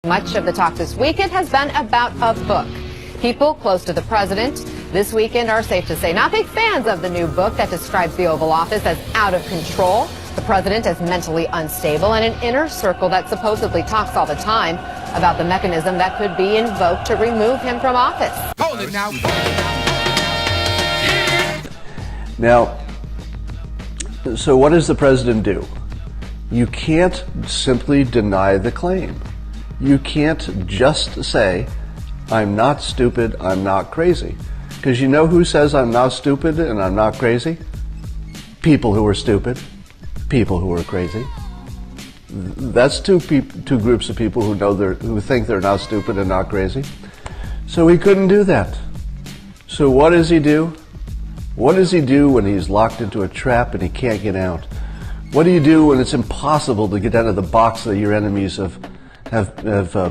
Much of the talk this weekend has been about a book. People close to the president this weekend are safe to say not big fans of the new book that describes the Oval Office as out of control, the president as mentally unstable, and an inner circle that supposedly talks all the time about the mechanism that could be invoked to remove him from office. Hold it now. Now, so what does the president do? You can't simply deny the claim. You can't just say, I'm not stupid, I'm not crazy. Because you know who says I'm not stupid and I'm not crazy? People who are stupid, people who are crazy. That's two groups of people who think they're not stupid and not crazy. So he couldn't do that. So what does he do? What does he do when he's locked into a trap and he can't get out? What do you do when it's impossible to get out of the box that your enemies have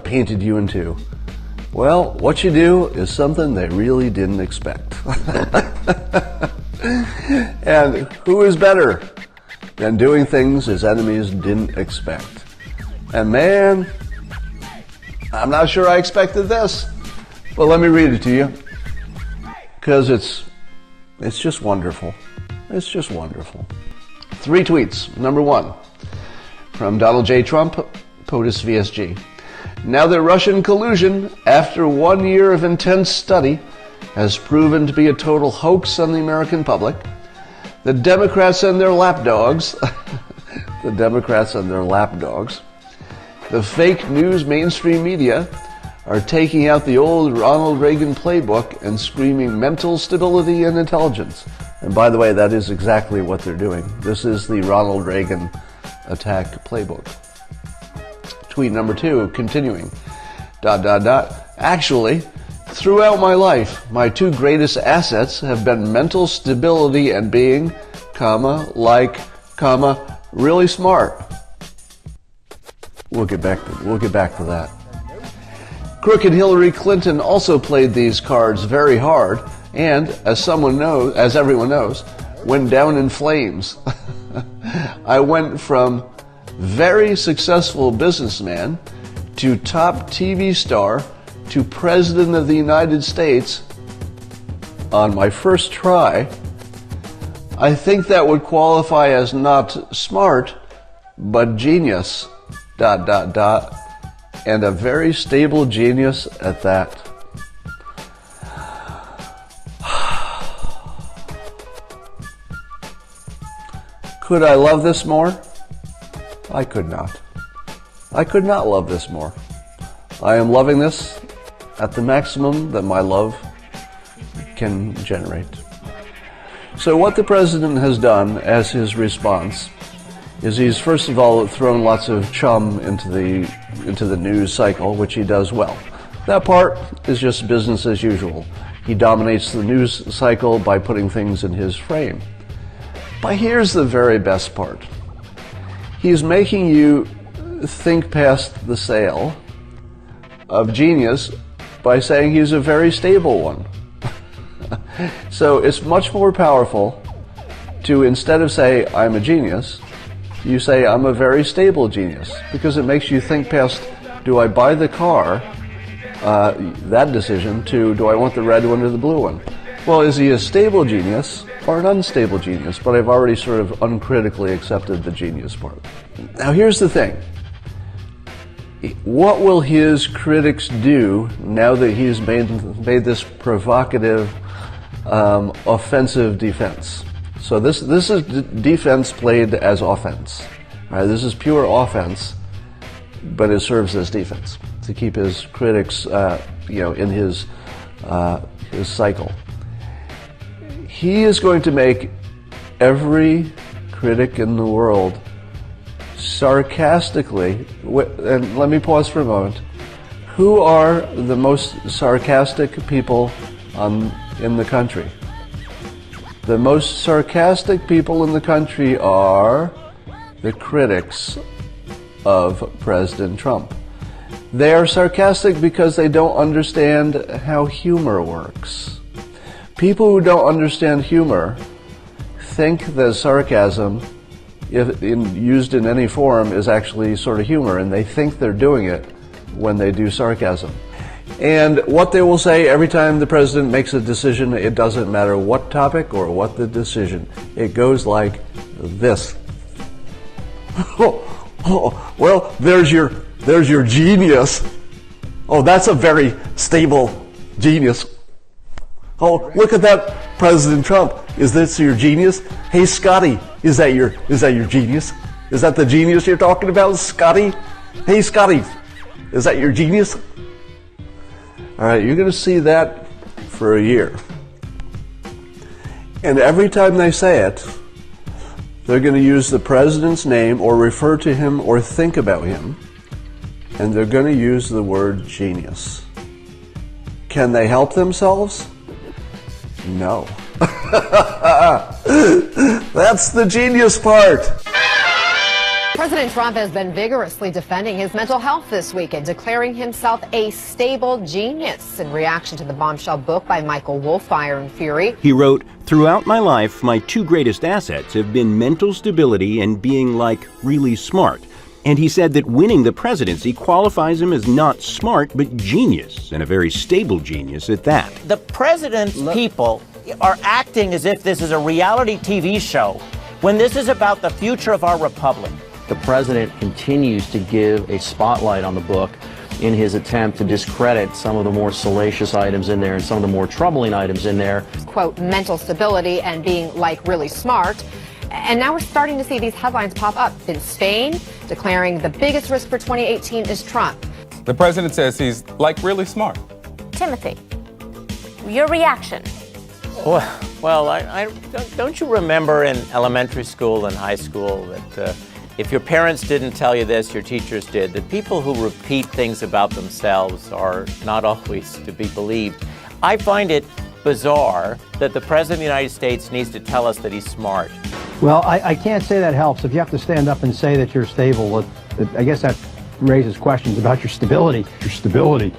painted you into? Well, what you do is something they really didn't expect. And who is better than doing things his enemies didn't expect? And man, I'm not sure I expected this. But let me read it to you, because it's just wonderful. It's just wonderful. 3 tweets. Number 1, from Donald J. Trump, POTUS VSG. Now that Russian collusion, after 1 year of intense study, has proven to be a total hoax on the American public, the Democrats and their lapdogs, the fake news mainstream media are taking out the old Ronald Reagan playbook and screaming mental stability and intelligence. And by the way, that is exactly what they're doing. This is the Ronald Reagan attack playbook. Tweet number 2, continuing, ... Actually, throughout my life, my 2 greatest assets have been mental stability and being, really smart. We'll get back to that. Crooked Hillary Clinton also played these cards very hard and, as everyone knows, went down in flames. I went from very successful businessman to top TV star to President of the United States on my first try. I think that would qualify as not smart, but genius, ... and a very stable genius at that. Could I love this more? I could not. I could not love this more. I am loving this at the maximum that my love can generate. So what the president has done as his response is he's first of all thrown lots of chum into the news cycle, which he does well. That part is just business as usual. He dominates the news cycle by putting things in his frame. But here's the very best part. He's making you think past the sale of genius by saying he's a very stable one. So it's much more powerful to, instead of say, I'm a genius, you say, I'm a very stable genius, because it makes you think past, do I buy the car, that decision, to do I want the red one or the blue one? Well, is he a stable genius or an unstable genius? But I've already sort of uncritically accepted the genius part. Now here's the thing. What will his critics do now that he's made this provocative, offensive defense? So this is defense played as offense. Right? This is pure offense, but it serves as defense to keep his critics, in his cycle. He is going to make every critic in the world sarcastically, and let me pause for a moment. Who are the most sarcastic people in the country? The most sarcastic people in the country are the critics of President Trump. They are sarcastic because they don't understand how humor works. People who don't understand humor think that sarcasm, if used in any form, is actually sort of humor, and they think they're doing it when they do sarcasm. And what they will say every time the president makes a decision, it doesn't matter what topic or what the decision, it goes like this. Well, there's your genius. Oh, that's a very stable genius. Oh, look at that, President Trump. Is this your genius? Hey, Scotty, is that your genius? Is that the genius you're talking about, Scotty? Hey, Scotty, is that your genius? All right, you're going to see that for a year. And every time they say it, they're going to use the president's name or refer to him or think about him, and they're going to use the word genius. Can they help themselves? No. That's the genius part. President Trump has been vigorously defending his mental health this weekend, declaring himself a stable genius in reaction to the bombshell book by Michael Wolff, Fire and Fury. He wrote, "Throughout my life, my two greatest assets have been mental stability and being, like, really smart." And he said that winning the presidency qualifies him as not smart, but genius, and a very stable genius at that. The president's people are acting as if this is a reality TV show, when this is about the future of our republic. The president continues to give a spotlight on the book in his attempt to discredit some of the more salacious items in there and some of the more troubling items in there. Quote, mental stability and being, like, really smart. And now we're starting to see these headlines pop up in Spain, declaring the biggest risk for 2018 is Trump. The president says he's, like, really smart. Timothy, your reaction? Well, don't you remember in elementary school and high school that if your parents didn't tell you this, your teachers did, that people who repeat things about themselves are not always to be believed. I find it bizarre that the President of the United States needs to tell us that he's smart. Well, I can't say that helps. If you have to stand up and say that you're stable, I guess that raises questions about your stability. Your stability.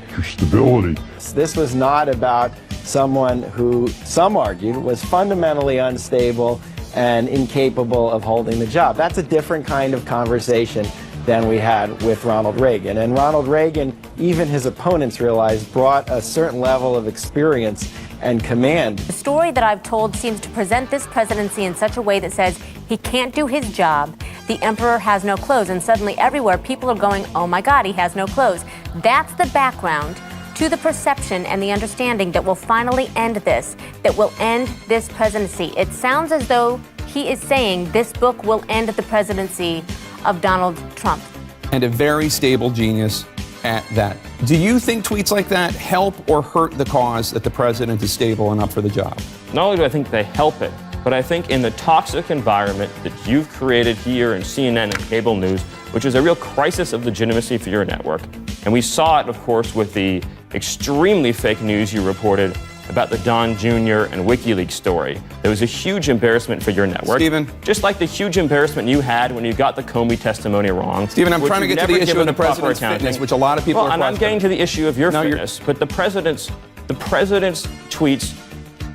This was not about someone who, some argued, was fundamentally unstable and incapable of holding the job. That's a different kind of conversation than we had with Ronald Reagan. And Ronald Reagan, even his opponents realized, brought a certain level of experience and command. The story that I've told seems to present this presidency in such a way that says he can't do his job, the emperor has no clothes, and suddenly everywhere people are going, oh my God, he has no clothes. That's the background to the perception and the understanding that will finally end this, that will end this presidency. It sounds as though he is saying this book will end the presidency of Donald Trump. And a very stable genius at that. Do you think tweets like that help or hurt the cause that the president is stable and up for the job? Not only do I think they help it, but I think in the toxic environment that you've created here in CNN and cable news, which is a real crisis of legitimacy for your network, and we saw it, of course, with the extremely fake news you reported about the Don Jr. and WikiLeaks story. There was a huge embarrassment for your network. Stephen. Just like the huge embarrassment you had when you got the Comey testimony wrong. Stephen, I'm trying to get to the issue of the president's fitness, which a lot of people are and I'm questioning. getting to the issue of your fitness, but the president's tweets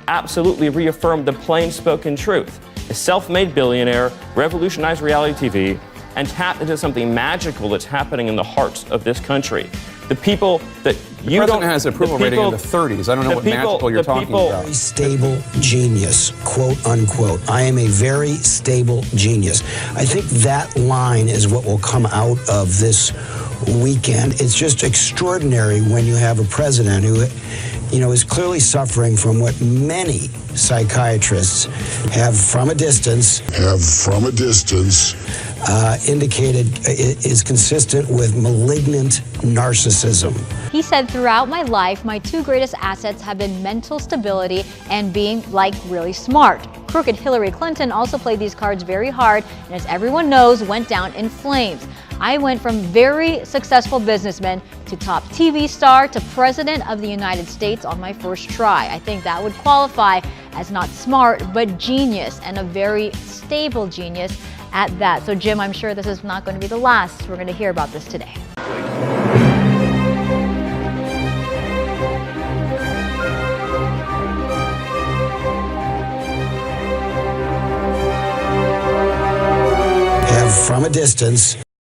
absolutely reaffirmed the plain-spoken truth. A self-made billionaire revolutionized reality TV and tapped into something magical that's happening in the hearts of this country. The people that the president has an approval rating in the 30s. I don't know what magical you're talking about. Very stable genius, quote unquote. I am a very stable genius. I think that line is what will come out of this weekend. It's just extraordinary when you have a president who, is clearly suffering from what many psychiatrists have from a distance indicated is consistent with malignant narcissism. He said, throughout my life, my two greatest assets have been mental stability and being, like, really smart. Crooked Hillary Clinton also played these cards very hard, and as everyone knows, went down in flames. I went from very successful businessman to top TV star to president of the United States on my first try. I think that would qualify as not smart, but genius, and a very stable genius at that. So Jim, I'm sure this is not going to be the last we're going to hear about this today. Have from a distance